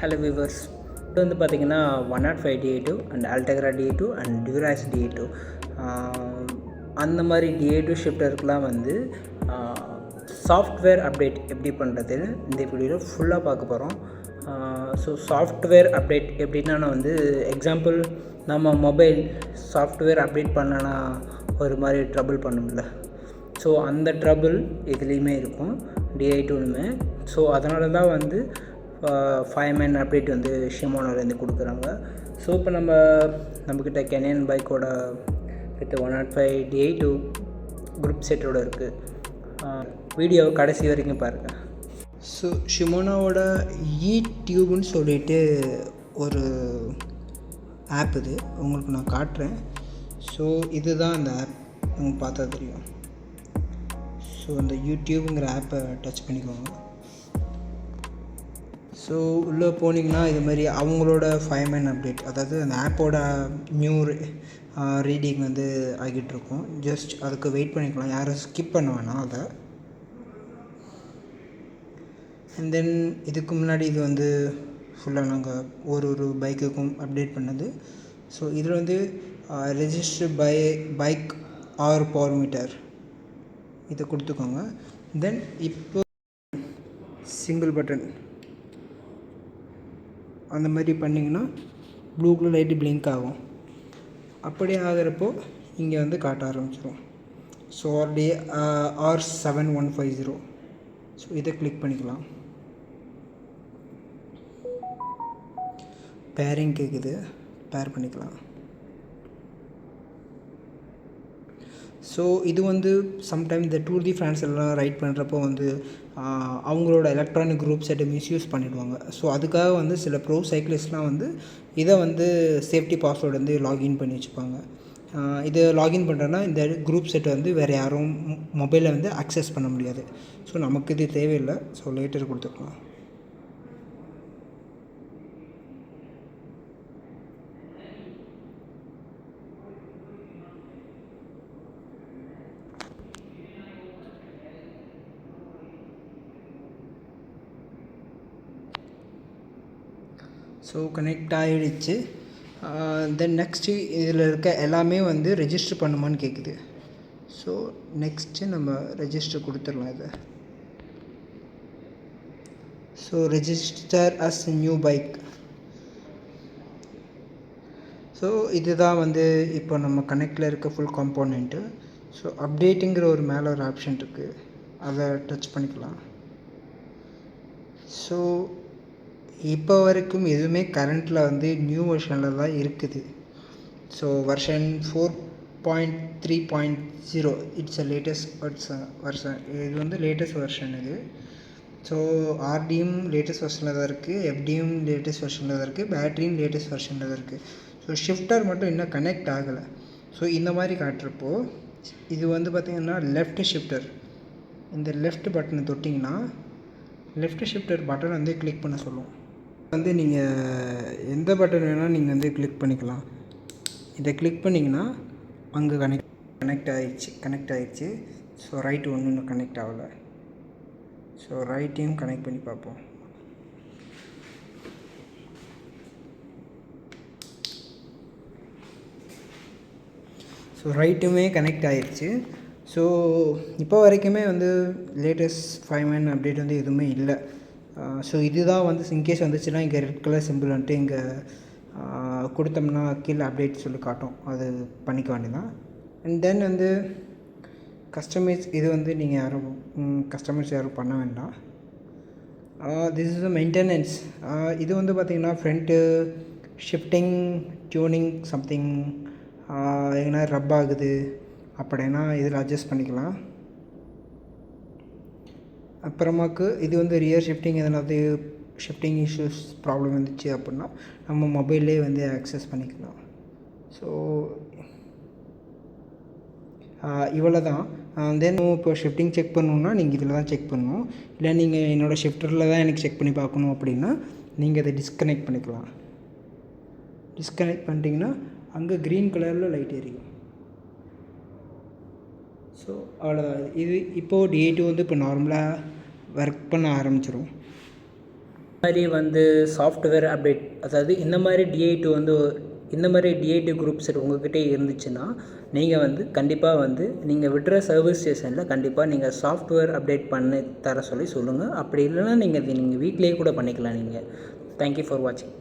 Hello viewers, இது வந்து பார்த்திங்கன்னா 105 DA2 and Altegra DA2 and Durace DA2 அந்த மாதிரி DA2 ஷிஃப்டருக்குலாம் வந்து சாஃப்ட்வேர் அப்டேட் எப்படி பண்ணுறதுன்னு இந்த வீடியோவில் ஃபுல்லாக பார்க்க போகிறோம். ஸோ சாஃப்ட்வேர் அப்டேட் எப்படின்னா, நான் வந்து எக்ஸாம்பிள் நம்ம மொபைல் சாஃப்ட்வேர் அப்டேட் பண்ணனா ஒரு மாதிரி ட்ரபிள் பண்ணும்ல, ஸோ அந்த ட்ரபிள் இதுலேயுமே இருக்கும் DA2லுமே. ஸோ அதனால தான் வந்து 5 man அப்டேட் வந்து ஷிமோனோலேருந்து கொடுக்குறாங்க. ஸோ இப்போ நம்மக்கிட்ட கெனியன் பைக்கோட வித் 105 DA2 குரூப் செட்டோடு இருக்குது. வீடியோவை கடைசி வரைக்கும் பாருங்கள். ஸோ ஷிமோனோவோட டியூப்னு சொல்லிட்டு ஒரு ஆப் இது உங்களுக்கு நான் காட்டுறேன். ஸோ இதுதான் அந்த ஆப், உங்களுக்கு பார்த்தா தெரியும். ஸோ அந்த யூடியூப்ங்கிற ஆப்பை டச் பண்ணிக்கோங்க. ஸோ உள்ளே போனீங்கன்னா இது மாதிரி அவங்களோட 5 man அப்டேட், அதாவது அந்த ஆப்போட நியூ ரீடிங் வந்து ஆகிட்டுருக்கும். ஜஸ்ட் அதுக்கு வெயிட் பண்ணிக்கலாம், யாரும் ஸ்கிப் பண்ண வேணாம் அதை. அண்ட் தென் இதுக்கு முன்னாடி இது வந்து ஃபுல்லாக நாங்கள் ஒரு பைக்குக்கும் அப்டேட் பண்ணது. ஸோ இதில் வந்து register bike or power meter இதை கொடுத்துக்கோங்க. தென் இப்போ சிங்கிள் பட்டன் அந்த மாதிரி பண்ணிங்கன்னா ப்ளூ கலர் லைட்டு பிளிங்க் ஆகும். அப்படி ஆகிறப்போ இங்கே வந்து காட்ட ஆரம்பிச்சிடும். So R7150. ஸோ இதை கிளிக் பண்ணிக்கலாம். பேரிங் கேட்குது, பேர் பண்ணிக்கலாம். ஸோ இது வந்து சம்டைம் இந்த டூர் தி ஃப்ரான்ஸ் எல்லாம் ரைட் பண்ணுறப்போ வந்து அவங்களோட எலக்ட்ரானிக் குரூப் செட்டை மிஸ்யூஸ் பண்ணிவிடுவாங்க. ஸோ அதுக்காக வந்து சில ப்ரோ சைக்கிளிஸ்ட்லாம் வந்து இதை வந்து சேஃப்டி பாஸ்வேர்டு வந்து லாகின் பண்ணி வச்சுப்பாங்க. இதை லாகின் பண்ணுறேன்னா இந்த குரூப் செட்டை வந்து வேறு யாரும் மொபைலில் வந்து அக்சஸ் பண்ண முடியாது. ஸோ நமக்கு இது தேவையில்லை. ஸோ லேட்டர் கொடுத்துக்கலாம். ஸோ கனெக்ட் ஆகிடுச்சு. தென் நெக்ஸ்ட்டு இதில் இருக்க எல்லாமே வந்து ரெஜிஸ்டர் பண்ணுமான்னு கேட்குது. ஸோ நெக்ஸ்ட்டு நம்ம ரெஜிஸ்டர் கொடுத்துடலாம் இதை. So register as new bike. So இதுதான் வந்து இப்போ நம்ம கனெக்டில் இருக்க ஃபுல் காம்போனண்ட்டு. ஸோ அப்டேட்டுங்கிற ஒரு மேலே ஒரு ஆப்ஷன் இருக்குது, அதை டச் பண்ணிக்கலாம். ஸோ இப்போ வரைக்கும் எதுவுமே கரண்ட்டில் வந்து நியூ வெர்ஷனில் தான் இருக்குது. So version 4.3.0 it's a latest version. இது வந்து லேட்டஸ்ட் வெர்ஷன் இது. ஸோ ஆர்டியும் லேட்டஸ்ட் வெர்ஷனில் தான் இருக்குது, எஃப்டியும் லேட்டஸ்ட் வெர்ஷனில் தான் இருக்குது, பேட்டரியும் லேட்டஸ்ட் வெர்ஷனில் தான் இருக்குது. ஸோ ஷிஃப்டர் மட்டும் இன்னும் கனெக்ட் ஆகலை. ஸோ இந்த மாதிரி காட்டுறப்போ இது வந்து பார்த்திங்கன்னா லெஃப்ட் ஷிஃப்டர். இந்த லெஃப்ட் பட்டனை தொட்டிங்கன்னா லெஃப்ட் ஷிஃப்டர் பட்டன் வந்து கிளிக் பண்ண சொல்லும். வந்து நீங்கள் எந்த பட்டன் வேணால் நீங்கள் வந்து கிளிக் பண்ணிக்கலாம். இதை கிளிக் பண்ணிங்கன்னா அங்கே கனெக்ட் ஆகிடுச்சு. ஸோ ரைட்டு ஒன்று இன்னும் கனெக்ட் ஆகலை. ஸோ ரைட்டையும் கனெக்ட் பண்ணி பார்ப்போம். ஸோ ரைட்டுமே கனெக்ட் ஆகிடுச்சு. ஸோ இப்போ வரைக்குமே வந்து லேட்டஸ்ட் 5 man அப்டேட் வந்து எதுவுமே இல்லை. ஸோ இதுதான் வந்து இன்கேஸ் வந்துச்சுன்னா இங்கே ரெட் கலர் சிம்பிள் வந்துட்டு இங்கே கொடுத்தோம்னா கீழே அப்டேட் சொல்லி காட்டும், அது பண்ணிக்க வேண்டியதான். அண்ட் தென் வந்து கஸ்டமைஸ், இது வந்து நீங்கள் யாரும் கஸ்டமைஸ் யாரும் பண்ண வேண்டாம். This is the maintenance. இது வந்து பார்த்திங்கன்னா ஃப்ரண்ட்டு ஷிஃப்டிங் டியூனிங் சம்திங் எங்கன்னா ரப் ஆகுது அப்படின்னா இதில் அட்ஜஸ்ட் பண்ணிக்கலாம். அப்புறமாக்கு இது வந்து ரியர் ஷிஃப்டிங், எதனாவது ஷிஃப்டிங் இஷ்யூஸ் ப்ராப்ளம் வந்துச்சு அப்படின்னா நம்ம மொபைல்லே வந்து ஆக்சஸ் பண்ணிக்கலாம். ஸோ இவ்வளோ தான். தென் இப்போ ஷிஃப்டிங் செக் பண்ணணுன்னா நீங்கள் இதில் தான் செக் பண்ணணும். இல்லை நீங்கள் என்னோடய ஷிஃப்டரில் தான் எனக்கு செக் பண்ணி பார்க்கணும் அப்படின்னா நீங்கள் அதை டிஸ்கனெக்ட் பண்ணிக்கலாம். டிஸ்கனெக்ட் பண்ணிட்டீங்கன்னா அங்கே க்ரீன் கலரில் லைட் எரியும். ஸோ அவ்வளோதான். இது இப்போது DA2 வந்து இப்போ நார்மலாக ஒர்க் பண்ண ஆரம்பிச்சிடும். மாதிரி வந்து சாஃப்ட்வேர் அப்டேட், அதாவது இந்த மாதிரி DI2 வந்து இந்த மாதிரி DI2 குரூப் செட் உங்கள்கிட்ட இருந்துச்சுன்னா நீங்கள் வந்து கண்டிப்பாக வந்து நீங்கள் விடுற சர்வீஸ் ஸ்டேஷனில் கண்டிப்பாக நீங்கள் சாஃப்ட்வேர் அப்டேட் பண்ணி தர சொல்லுங்கள். அப்படி இல்லைன்னா நீங்கள் வீட்டிலேயே கூட பண்ணிக்கலாம். நீங்கள் தேங்க்யூ ஃபார் வாட்சிங்.